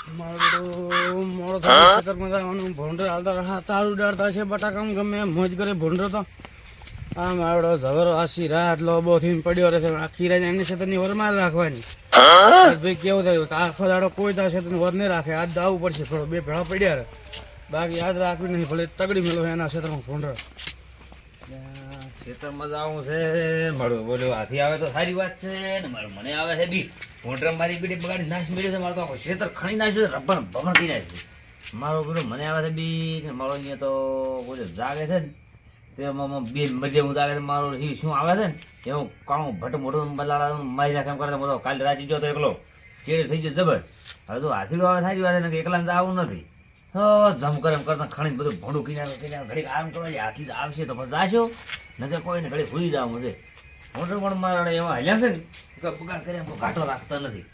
મારું મોડો થાય ખેતરમાં જવાનું ભોંડર હાલતા રહા તાળું ઉડાડતા છે બટાકામ ગમે એમ મોજ કરે ભોંડર તો આ મારો ઝઘરો આસી રાત લોબો થઈને પડ્યો રહે આખી રાત એની ખેતરની વરમાં રાખવાની ભાઈ કેવું થયું આખો દાડો કોઈ તાર ખેતરની વર નહીં રાખે આજ દાવું પડશે થોડો બે ભેળા પડ્યા રહે બાકી યાદ રાખવી નહીં ભલે તગડી મેળવો એના ખેતરમાં ભોંડર ખેતરમાં જવું છે મારું બોલ્યો હાથી આવે તો સારી વાત છે ને મારું મને આવે છે બી મોટર મારી પીડી બગાડી નાશ મેળ્યો છે મારું તો આખું ખેતર ખણી નાખ્યું છે રબર ભગણ થઈ નાખ્યું મારું પેલું મને આવે છે બી ને મારો અહીંયા તો બોલ્યો જાગે છે ને તેમાં બે મધ્ય હું જાગે છે મારું શું આવે છે ને એવું કાણું ભટ મોટું બલાડા મારી નાખે એમ કરતા બધો કાલે રાજી ગયો તો એકલો ચેડ થઈ ગયો જબર હવે તો હાથીડું આવે સારી વાત છે કે એકલા આવું નથી તો જમ કરે એમ કરતા ખણી બધું ભોંડું કિનારે ઘડીક આમ કરો હાથી આવશે તો પછી જાશો નથી કોઈને ઘડી ભૂલી જવું છે મોટર પણ મારા એવા હલ્યા છે ને પગાર કરે એમ ઘાટો રાખતા નથી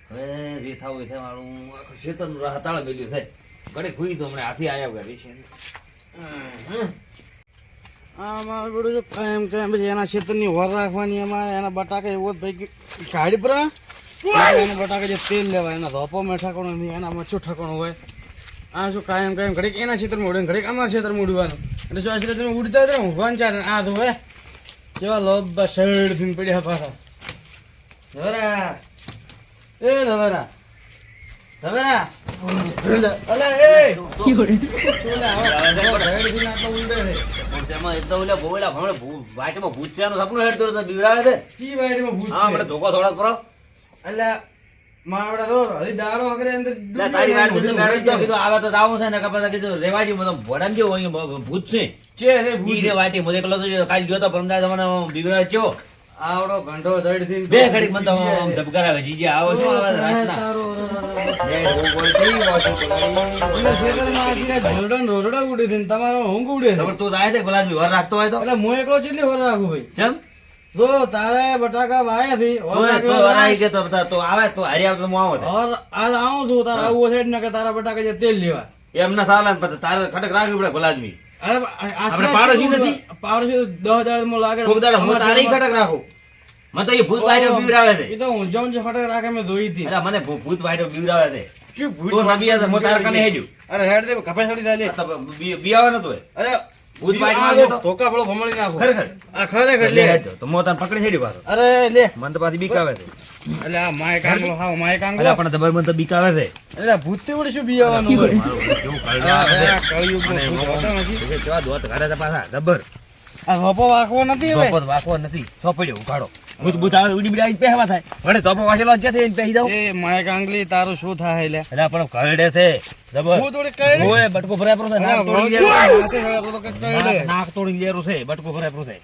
હવે જે થવું થાય મારું આખું ખેતરનું હતાળ મેલ્યું છે ઘડી ભૂલી તો હમણાં હાથી આવ્યા વગર વિશે આમાં બધું જો કાયમ પછી એના ખેતરની વર રાખવાની એમાં એના બટાકા એવો ભાઈ ગાડી પર એના બટાકા જે તેલ લેવાય એના ધોપોમાં ઠાકોણો નહીં એના મચ્છું ઠાકોણો હોય આ શું કાયમ ઘડીક એના ખેતરમાં ઉડે ઘડીક અમારા ખેતરમાં ઉડવાનું એટલે શું આશરે તમે ઉડતા હતા ઊંઘવાનું ચાલે આ તો હે કેવા લોબા શેડ થઈને પડ્યા પાછા ધવરા એ ધવરા ધવરા અલા એ તેમાં એક તો ઓલા બોલા હમણાં વાટમાં ભૂત છે સપનું હેડ તો બીવરાવે છે કી વાડીમાં ભૂત હા હમણાં ધોકો થોડાક કરો અલા માવડા તો હજી દાડો વગરે અંદર તારી વાત તો મેળવી દો કીધું આવે તો આવું છે ને કપડા કીધું રેવાજી મને ભોડામ જેવો અહીંયા ભૂત છે રે ભૂત ઈ રે વાટી મને એકલો તો કાલ ગયો તો પરમદાર તમને બીવરાવે છો આવડો ઘંટો દડ થી બે ઘડી મને તો ધબકારાવે જીજે આવો છો આવે રાતના એ બહુ બોલતી વાચો એટલે ખેતરમાં આખી ઝરડન રોરડા ઉડી દીન તમારો ઊંઘ ઉડે ખબર તું આય તે ભલા વર રાખતો હોય તો એટલે હું એકલો ચેટલી વર રાખું ભાઈ ચમ જો તારે બટાકા વાયા થી તો વરાઈ કે તો આવે તો હારી આવતો હું આવો ઓર આજ આવું છું તારા આવું છે ને કે તારા બટાકા જે તેલ લેવા એમ ના સાલા ને તારે ખટક રાખવી પડે ભલાદમી અરે આપણે પાડોશી નથી પાડોશી 10,000 માં લાગે ખૂબ દાડા હું તારી ખટક રાખું મને તો એ ભૂત વાઈડો બીવરાવે છે એ તો હું જમ જે ખટક રાખે મેં ધોઈ હતી અરે મને ભૂત વાઈડો બીવરાવે છે શું ભૂત તો નબી આ મોતાર કને હેજુ અરે હેડ દે કપે છડી દે લે બીયાવે નતો અરે ભૂત વાઈડ માં ધોકા ભળો ભમળી નાખો ખરેખર આ ખરેખર લે તો મોતાર પકડી હેડી પાછો અરે લે મને તો પાછી બીકાવે છે એટલે આ માય કાંગલો હા માય કાંગલો અરે પણ દબર મને તો બીકાવે છે એટલે ભૂત થી ઉડી શું બીયાવાનું હોય કેવું કાળવા આ કળિયુગનો ભૂત હોતો નથી છે ચવા દોત ઘરે છે પાછા દબર આ ધોપો વાખવો નથી હવે ધોપો વાખવો નથી સોપડ્યો ઉઘાડો ભૂત ભૂત આવે ઉડી બીડી પહેવા થાય વડે ધોપો વાસેલો જ થઈને પહેરી જાવ એ માય કાંગલી તારું શું થાય લે એટલે પણ કરડે છે દબર ભૂત ઉડી કઈ ઓય બટકો ભરાય પ્રો છે નાક તોડી લેરું નાક તોડી લેરું છે બટકો ભરાય પ્રો છે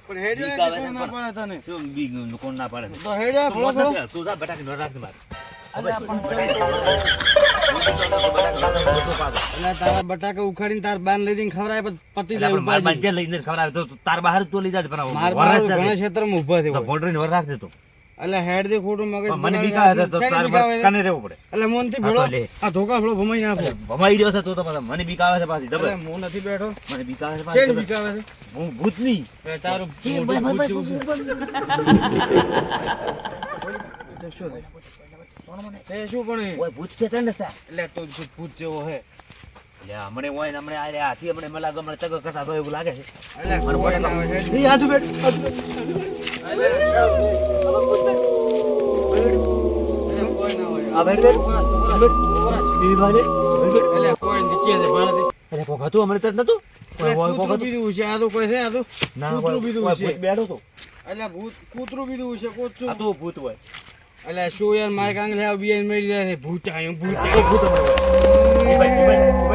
પણ હેડ જાય કોણ ના પડે તને શું બી કોણ ના પાડે તો હેડ જાય ભલો ભલો તું જા બટાકી ન રાખ માર એટલે તારા બટાકા ઉખાડીને તાર બાન લઈ દઈને ખવરાય પતિ જાય માર બાજે લઈને ખવરાવે તો તાર બહાર તો લઈ જાય પણ માર બાર ઘણા ક્ષેત્રમાં ઊભા થયો બોર્ડર ની વર રાખજે તો એટલે હેડ દે ખોટું મગજ મને બીકા હતા તો તાર કને રહેવું પડે એટલે મોન થી ભેળો આ ધોકા ભેળો ભમાઈ નાખો ભમાઈ રહ્યો છે તો પાછા મને બીકા આવે છે પાછી એટલે હું નથી બેઠો મને બીકા આવે છે કેમ પાછી બીકા આવે છે હું ભૂત નહીં તારું શું પણ ઓય ભૂત છે તને તા એટલે તો ભૂત જેવો હે લ્યા મને ઓય ને મને આ હાથી મને મલા ગમે તગ કરતા તો એવું લાગે છે એટલે મને કોઈ ના આવે છે એ આજુ બેઠ કોઈ ના હોય આ બેઠ એ ભાઈ એટલે કોઈ નીચે છે ભાડે અરે કોક હતું અમને તર નતું કૂતરું બીધું છે આ તો કોઈ છે આ તો ના કૂતરું બીધું છે બેઠો તો એટલે ભૂત કૂતરું બીધું છે કોચું આ તો ભૂત હોય એટલે શું યાર માય કાંગલે આ બિયાન મરી જાય છે ભૂત આયું ભૂત તો ભૂત હોય એ ભાઈ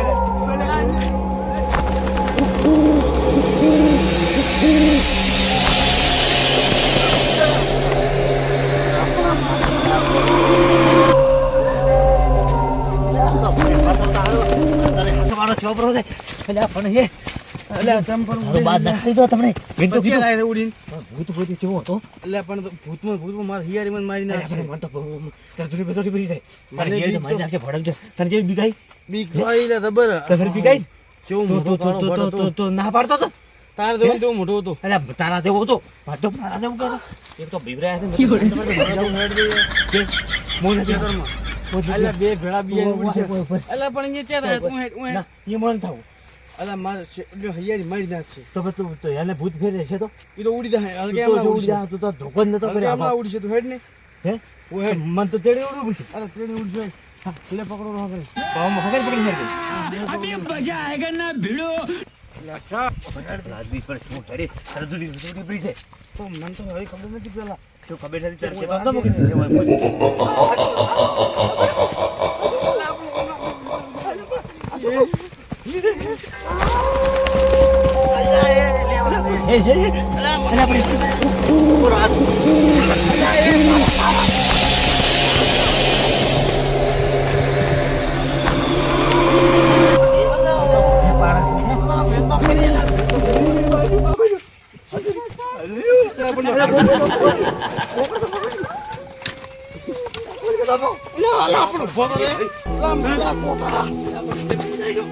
છોકરો છે એટલે પણ હે એટલે ચંપલ બાદ નાખી દો તમને તો ક્યાં થાય છે ઉડીને ભૂત ભૂત કેવો હતો એટલે પણ ભૂતમાં મારે હિયારી મને મારી નાખશે મને તો તરતુરી બધો ભરી જાય મને મને બીક મારી નાખશે ભડક તને જેવી બીગાઈ બીક ભાઈ લે ખબર તને બીગાઈ કેવું મોટો તો ના પાડતો તો તારે દેવું તેવું મોટું હતું અરે તારા જેવો હતો વાતો તારા જેવું કહેતો એક તો બીવરાય છે મોને ખેતરમાં અલ્યા બે ભેળા બિયા ઉડશે અલ્યા પણ અહીંયા ચેતા તું હેડ હું હેડ એ મન થાવ અલ્યા મારે હૈયારી મારી નાખશે તો એને ભૂત ફેરે છે તો એ તો ઉડી જાય હલકે હમણાં ઉડી જાય તું તો ધોકો જ નતો કરે હમણાં ઉડશે તું હેડ ને હે હું હેડ મન તો તેડી ઉડું પડશે અરે તેડી ઉડશે લે પકડો રહો કરે પાવમાં હગર પકડી મારી अभी मजा आएगा ना भिड़ो અચ્છા રાજવી પર શું ઠરી સરદુડી ઉડી પડી છે તો મને તો હવે ખબર નથી પેલા શું ખબર નથી ચાલ કે તો મૂકી દે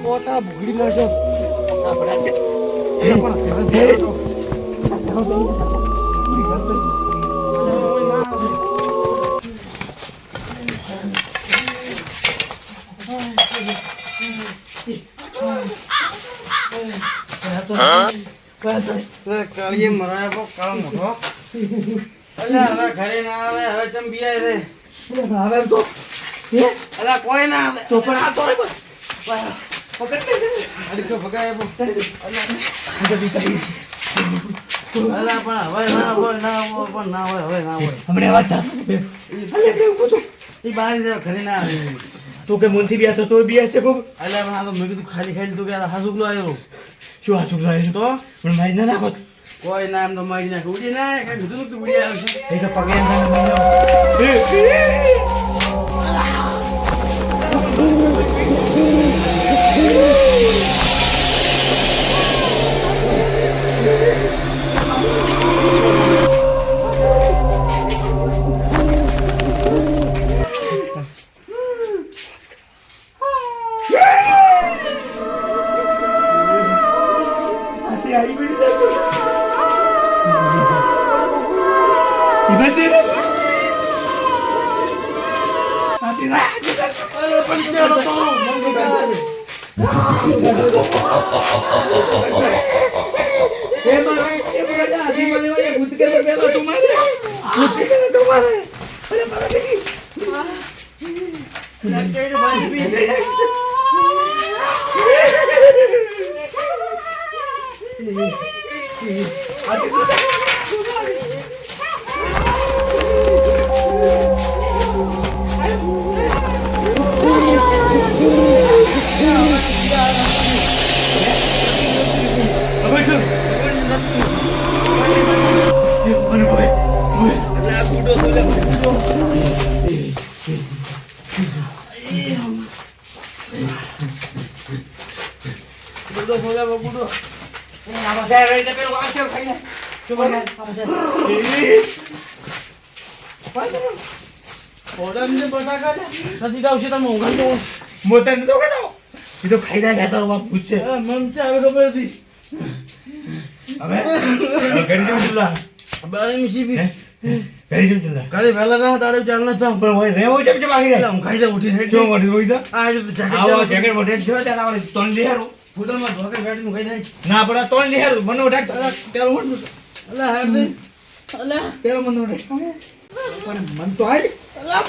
કોટા ભૂગડી નાખો કાળીએ મરાય કાળ મોટો અલ્યા હવે ઘરે ના આવે હવે ચમ બિયાય રે આવે તો અલ્યા કોઈ ના આવે તો પણ આ તો અરે તો ભગાય અલ્યા પણ હવે ના હોય ના હોય પણ ના હોય હવે ના હોય હમણે વાત થા એ બહાર ઘરે ના આવે તો કે મુનથી બિયા તો બિયા છે ખૂબ અલ્યા પણ આ તો મેં કીધું ખાલી ખાલી તું કે હાસુકલો આવ્યો શું આ છોકરા છે તો પણ મારી ના નાખો કોઈ ના એમ તો મારી નાખે ઉડી ના કઈ કીધું તું ઉડી આવ્યો છે એ તો પગે નથી ગાવ છે તમે ઊંઘી તો મોટા નતો કેતો એ તો ખાઈ ના ગયા તારો બાપ પૂછશે મન છે હવે ખબર હતી હવે ઘરે જવું ચૂલા બાળી મીસી બી ઘરે જવું ચૂલા કાલે પહેલા ના તાળે ચાલ ના થામ પણ હોય રેવો જબ જબ આખી હું ખાઈ દઉં ઉઠી હેડ શું મોટી હોય તો આ જો જેકેટ આવો જેકેટ મોટે છે ત્યાં આવે તોણ લેહારું ફૂટમાં ઢોકે ગાડી નું ખાઈ જાય ના પણ તોણ લેહારું મને ઉઠાડ ત્યારે હું અલા હેડ દે અલા ત્યારે મને ઉઠાડ પણ મન તો આય અલા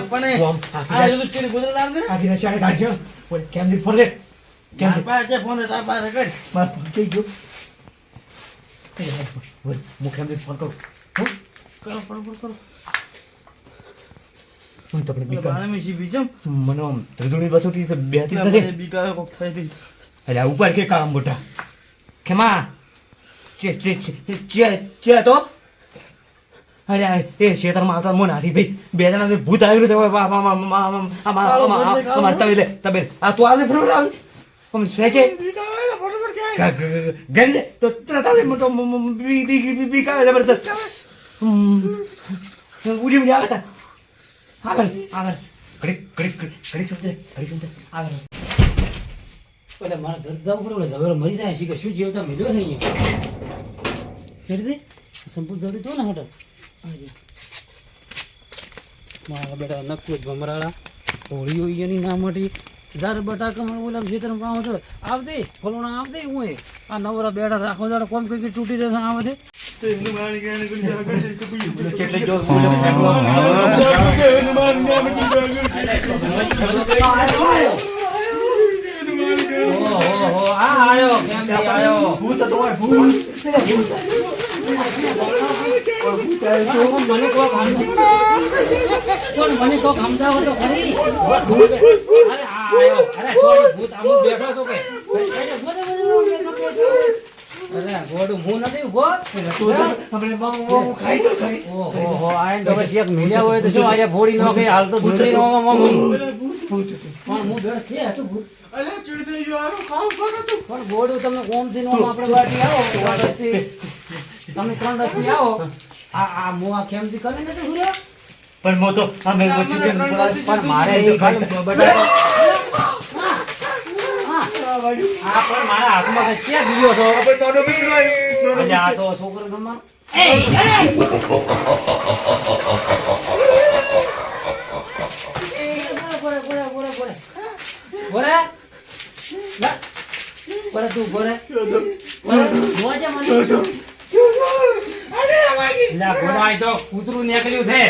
પણ આ જો ચીરી ગુદર લાગ દે આખી રચાડે કાઢજો ઓય કેમ દી ફોર દે કેમ કેમ પાછે ફોન તાર પાસે કર માર ફોન થઈ ગયો ઓય મુખેમ દી ફોન કર હું કરો કરો હું તો પણ બીકા બાળી મીસી બીજમ મને આમ ત્રિદુણી બસોટી તો બેહતી નથી બીકા કોક થઈ ગઈ એટલે આ ઉપર કે કામ મોટા ખેમા ચે તો અરે એ ખેતરમાં આવતા મોન હાથી ભાઈ બે જણા ભૂત આવ્યું તો અમાર તબે આ તું આવે ફરો આવે આમ છે કે ગરી દે તો તરત આવે તો બી કાવે જબરદસ્ત ઉડી ઉડી આવે તા આગળ ઘડી સુનતે આગળ એટલે મારે દસ જવું પડે એટલે ઝઘડો મરી જાય છે કે શું જીવતા મળ્યો છે અહીંયા કરી દે સંપૂર્ણ દોડી દો ને હટો મારા બેટા નક્કું જ ભમરાળા હોળી હોય એની ના મટી જાર બટાકા મને બોલામ ખેતરમાં પાવ તો આવતી ફલોણા આવતી હું આ નવરા બેઠા આખો દાડો કોમ કરી તૂટી જશે આવતે કેટલે જો ઓહો આ આયો કેમ આયો ભૂત તો હોય ભૂત મને કોક મને કોક સમજાવો તો ખરી અરે આયો અરે સોરી ભૂત આમ બેઠો છો કે અરે ગોડું હું નથી ઉભો આપણે બમ ખાઈ તો ખરી ઓહો આય તો પછી એક મિલ્યા હોય તો શું આજે ફોડી નો કે હાલ તો ભૂત નો ભૂત પણ હું ડર છે તો ભૂત અલે ચીડ દઈ જો આરો કામ કરો તું પણ ગોડું તમે કોમ થી નો આપણે બાટી આવો વાડથી તમે ત્રણ રસ્તી આવો આ મોઆ કેમથી કરે ને તો હુરો પણ મો તો અમે પણ મારે એ ખાલી બટાકા આ પણ મારા હાથમાં કઈ ક્યાં ગયો છો એટલે આ તો છોકરો રમવા તું બોરે તો કૂતરું નીકળ્યું છે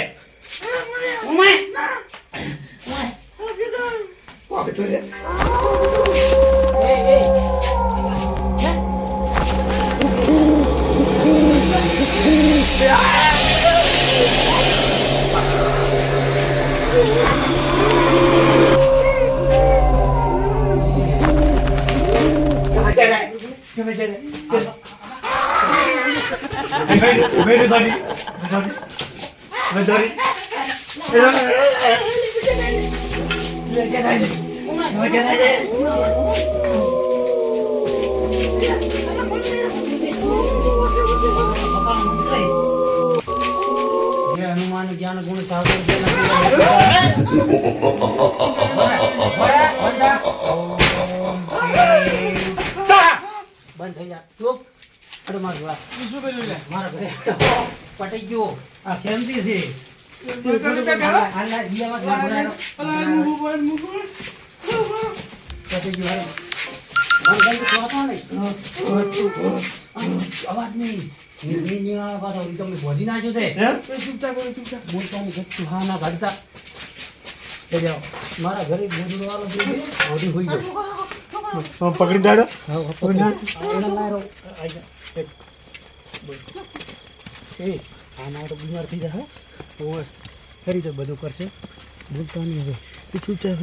હનુમાન જ્ઞાન ગુણ સાગર બંધ થઈ જા ચૂપ અરે માર જોડા શું કર્યું લે મારા ઘરે પટી ગયો આ કેમથી છે અવાજ નહીં તમે ભોજી નાખ્યો છે હા ના ઘડતા મારા ઘરે ગોદડો વાળો ભોજી હોઈ ગયો પકડી દાડો આના તો બીમાર થઈ જાય ફરી તો બધું કરશે ભૂલતા નહીં હવે એ ચૂપચાપ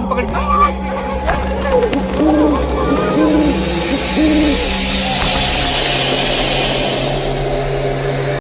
પકડી